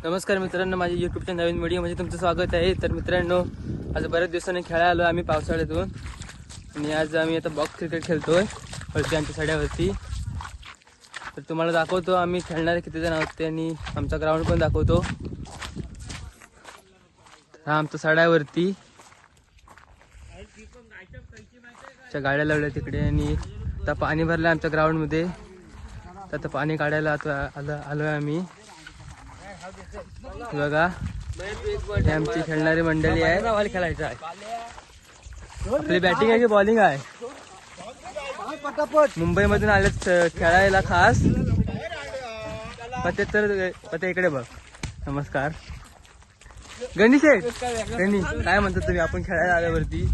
नमस्कार मित्रांनो, माझ्या यूट्यूबच्या नवीन व्हिडिओमध्ये तुमचं स्वागत आहे. तर मित्रांनो, आज बऱ्याच दिवसांनी खेळायला आलो आम्ही पावसाळ्यातून. आणि आज आम्ही आता बॉक्स क्रिकेट खेळतोय वरती आमच्या सड्यावरती. तर तुम्हाला दाखवतो आम्ही खेळणारे किती जण आहोत ते, आणि आमचा ग्राउंड पण दाखवतो. हा आमचा सड्यावरती गाड्या लावल्या तिकडे, आणि आता पाणी भरलं आमच्या ग्राउंडमध्ये. आता पाणी काढायला आलोय आम्ही. बघा, हे आमची खेळणारी मंडळी आहे. खेळायचं आहे. आपली बॅटिंग आहे की बॉलिंग आहे? मुंबईमधून आलेत खेळायला खास. पते इकडे बघ. नमस्कार गणेश. गणेश, काय म्हणतात तुम्ही आपण खेळायला आल्यावरती?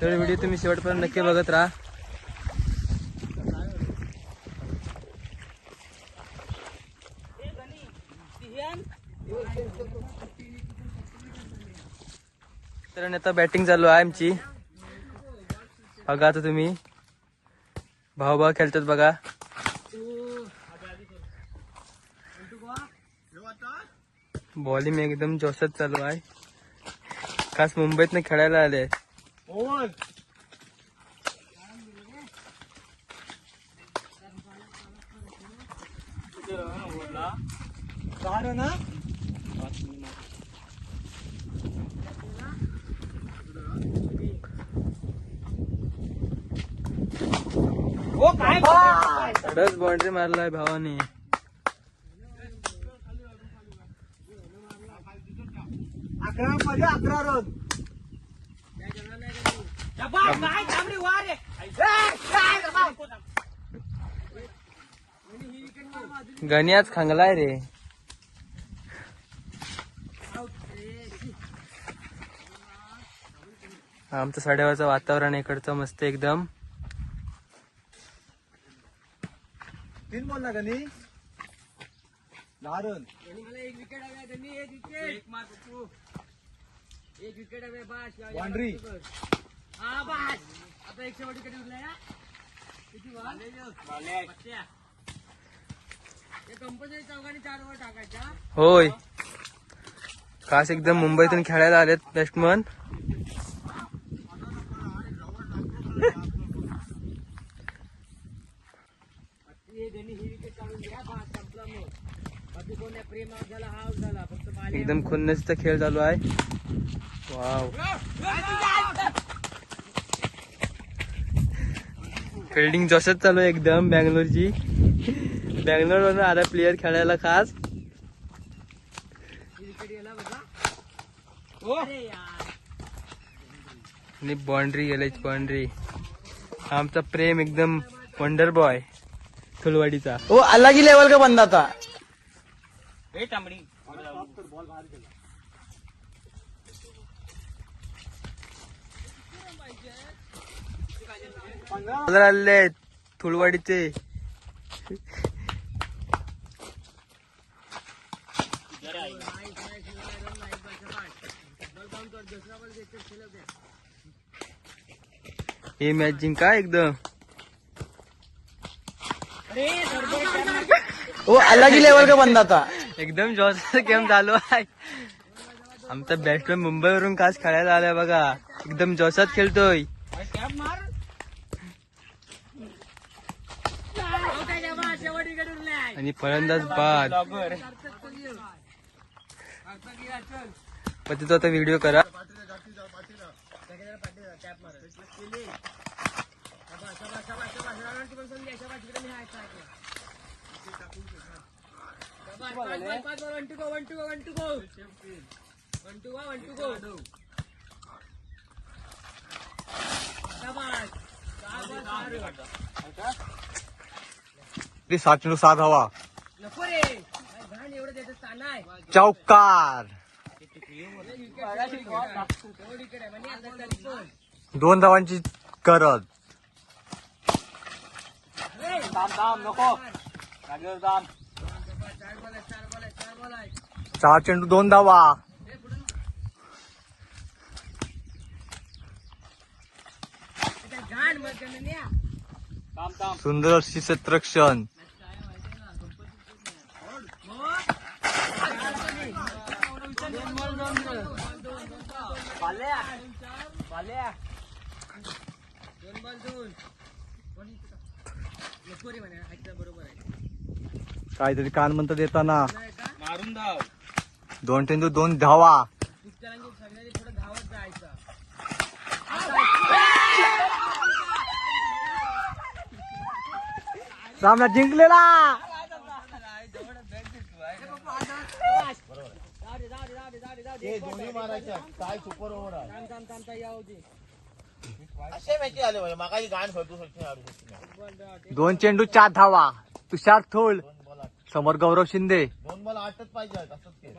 तर व्हिडिओ तुम्ही शेवटपर्यंत नक्की बघत राहा. तर आता बॅटिंग चालू आहे आमची. बघा आता तुम्ही, भाऊ खेळतात बघा. बॉलिंग एकदम जोशात चालू आहे. खास मुंबईत खेळायला आले. रस बाउंड्री मारलाय भावाने. गणी आज खांगलाय रे. आमचं साडेवरचं वातावरण इकडचं मस्त एकदम. 3 बॉल ना गणी. लारून एक विकेट हवे. गणी एक विकेट. एक मार पप्पू. एक विकेट हवे बस. बाउंड्री. हा बस. आता 100 विकेट उरल्या. किती बॉल? बच्च्या. हे कंपल्सरी चौघांनी 4 ओव्हर टाकायच्या. होय, खास एकदम मुंबईतून खेळायला आलेत बॅट्समन. एकदम खुन्नसचा खेळ चालू आहे. वाव, फिल्डिंग जोशात चालू आहे एकदम. बँगलोरची, बँगलोरवरून आला प्लेयर खेळायला खास. आणि बाउंड्री गेल्याची बाउंड्री. आमचा प्रेम एकदम वंडर बॉय फुलवाडीचा. वो अलग ही लेवल का बंदा था. आले फुलवाडीचे. हे मॅच जिंका एकदम. वो अलग ही लेवल का बंदा था. एकदम जोशाचा गेम चालू आहे. आमचा बॅट्समॅन मुंबईवरून खास खेळायला आलाय बघा. एकदम जोशात खेळतोय. आणि फलंदाज बाद. पती तो आता व्हिडिओ करा. सात सात हवा. चौकार. 2 धावांची गरज. नको. 4 चेंडू 2 धावा. सुंदर अशी क्षेत्रक्षण. काहीतरी कान म्हणतात येताना. मारून धाव. 2 चेंडू 2 धावा. सगळ्यांनी थोडं धावत जायचं. सामना जिंकलेला. दोन्ही मारायच्या काय सुपर ओव्हर आहे. असे मॅच आले भाई माका गाण खेळतो 2 चेंडू 4 धावा. तुषार थोळ समोर गौरव शिंदे. 2 बॉल 8च पाहिजे असंच खेळ.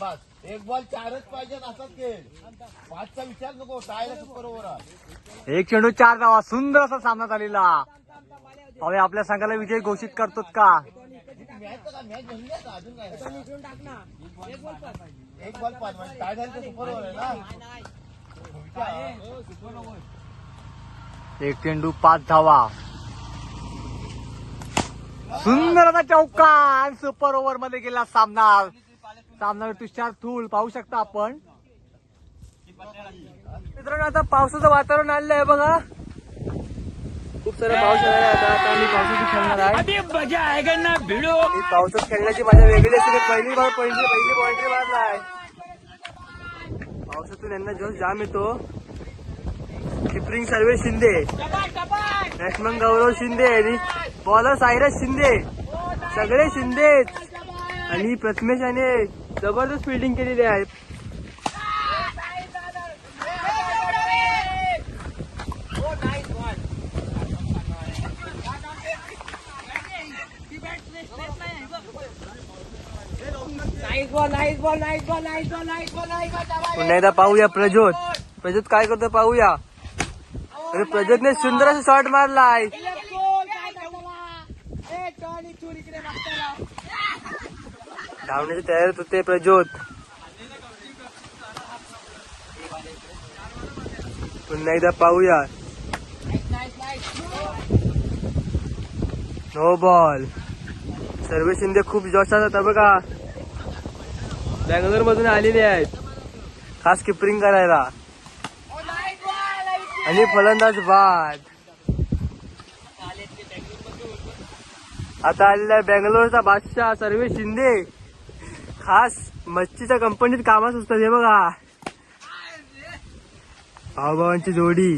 बस 1 बॉल 4च पाहिजे असंच खेळ. 5चा विचार नको. टायला सुपर ओव्हर आहे. 1 चेंडू 4 धावा. सुंदर असा सामना झालेला. पाहूया आपल्या संघाला विजय घोषित करतोत का. मॅच का मॅच बनली आता अजून काय 1 बॉल 5 म्हणजे टाय झाली तर सुपर ओव्हर आहे ना. 1 चेंडू 5 धावा. सुंदर असा चौका. सुपर ओव्हर मध्ये गेला सामना. सामना तुषार थूल पाहू शकता आपण. मित्रांनो आता पावसाचं वातावरण आलेलं आहे बघा. खूप सारा पाऊस आलेला आहे. आता आम्ही पावसात खेळणार आहे. ही पावसात खेळण्याची मजा वेगळी असते. पहिली बाउंड्री मारला आहे. पावसातून यांना जोश जाम येतो. किपरिंग सर्वे शिंदे, बॅट्समन गौरव शिंदे आणि बॉलर सायरस शिंदे. सगळे शिंदेच. आणि प्रथमेश याने जबरदस्त फिल्डिंग केलेली आहे. पुन्हा एकदा पाहूया प्रज्योत. प्रज्योत काय करतो पाहूया. अरे प्रज्योतने सुंदर असा शॉट मारलाय. धावण्याची तयारीत होते प्रज्योत. पुन्हा एकदा पाहूया. No ball. सर्वे शिंदे खूप जोशात होता बघा. बँगलोर मधून आलेले आहेत खास किपरिंग करायला. आणि फलंदाज बाद. आता आलेला आहे बँगलोरचा बादशाह सर्वे शिंदे. खास मच्छीच्या कंपनीत कामात असतात हे बघा. भाऊभावांची जोडी.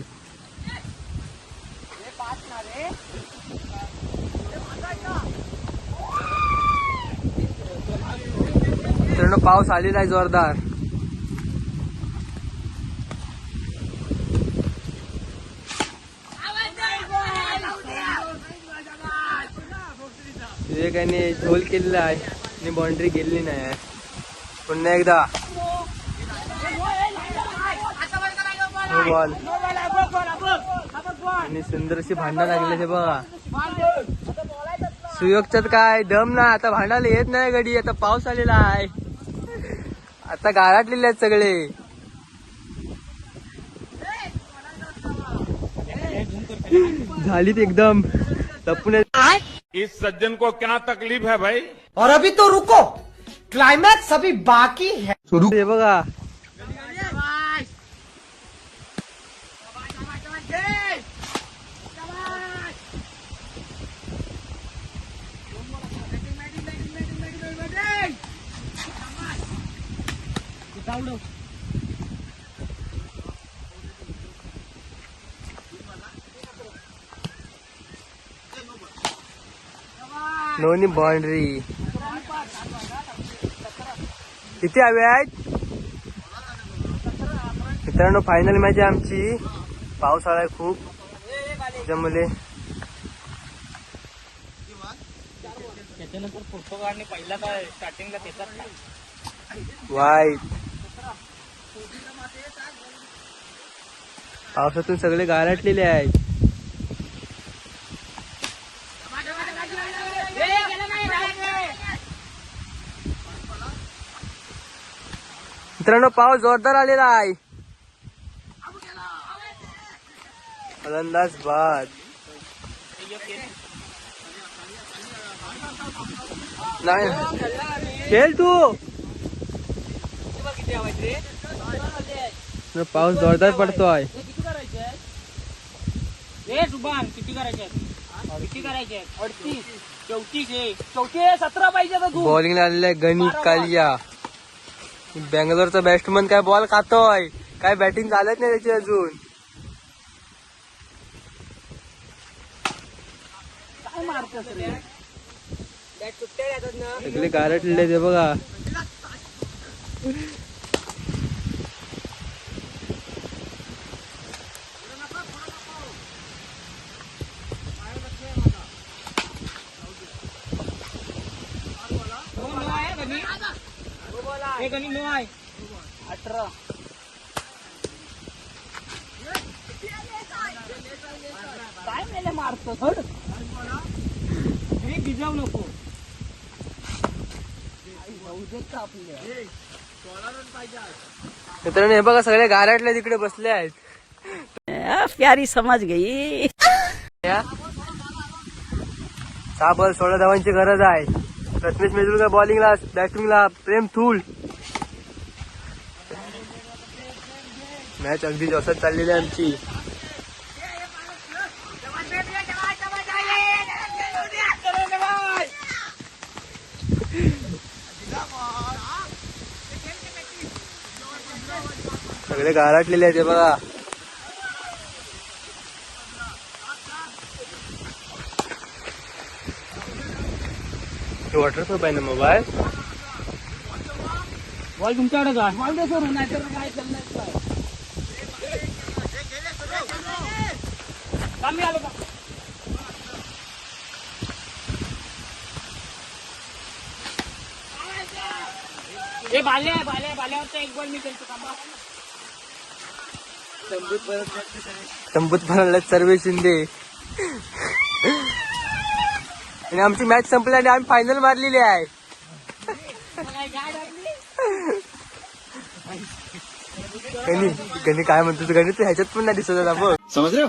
मित्रांनो पाऊस आलेला आहे जोरदार. विवेकाने झोल केलेला आहे आणि बाउंड्री गेलेली नाही आहे. पुन्हा एकदा बॉल आणि सुंदर अशी भांडणं लागले बघा. सुयोगच्यात काय दम ना. आता भांडायला येत नाही गडी. आता पाऊस आलेला आहे. आता गारटलेले आहेत सगळे. झालीत एकदम लपून. इस सज्जन को क्या तकलीफ है भाई. और अभी तो रुको, क्लाइमैक्स अभी बाकी है. हे बघा नोनी बाउंड्री. किती हवे आहेत मित्रांनो. फायनल मॅच आहे आमची. पावसाळा आहे खूप त्याच्यामुळे. त्याच्यानंतर फोटो काढणे पहिला काय स्टार्टिंगला त्याच्यात वाईट. पावसातून सगळे गारटलेले आहेत. मित्रांनो पाऊस जोरदार आलेला आहे. फलंदाज बाद. नाही खेळ तू. पाऊस जोरदार पडतोय. किती करायचे 38 34 17 पाहिजे तू. बॉलिंगला आलेला गणित कालिया. बँगलोरचा बॅट्समन काय बॉल खातोय. काय बॅटिंग झालंच नाही त्याची अजून. काय मारतोस रे बॅट सुट्ट्या येतात ना. सगळे गारटलेले ते बघा. एक आणि 9 आहे 18. काय मेले मारतो थोड भिजाव नको. मित्रांनो हे बघा सगळे गारटले तिकडे बसले आहेत. प्यारी समज गई. 6 बॉल 16 धावांची गरज आहे. प्रथमेश मेंदुरकर बॉलिंगला, बॅटिंगला प्रेम थूल. मॅच अगदी जोशात चाललेली आहे आमची. सगळे गारटलेले आहेत हे बघा. वॉटरप्रूफ आहे ना मोबाईल. बॉल तुमच्याकडे का बॉल दे सोडून नाहीतर काय चालणार काय. कमी आलो का हे बाल्यावरचा एक बॉल मी खेळतो का. तंबूत भरला सर्वे शिंदे. आणि आमची मॅच संपली आणि आम्ही फायनल मारलेली आहे. गणी काय म्हणतो गणित तू ह्याच्यात पण नाही दिसत आता बघ. समझ रहे हो.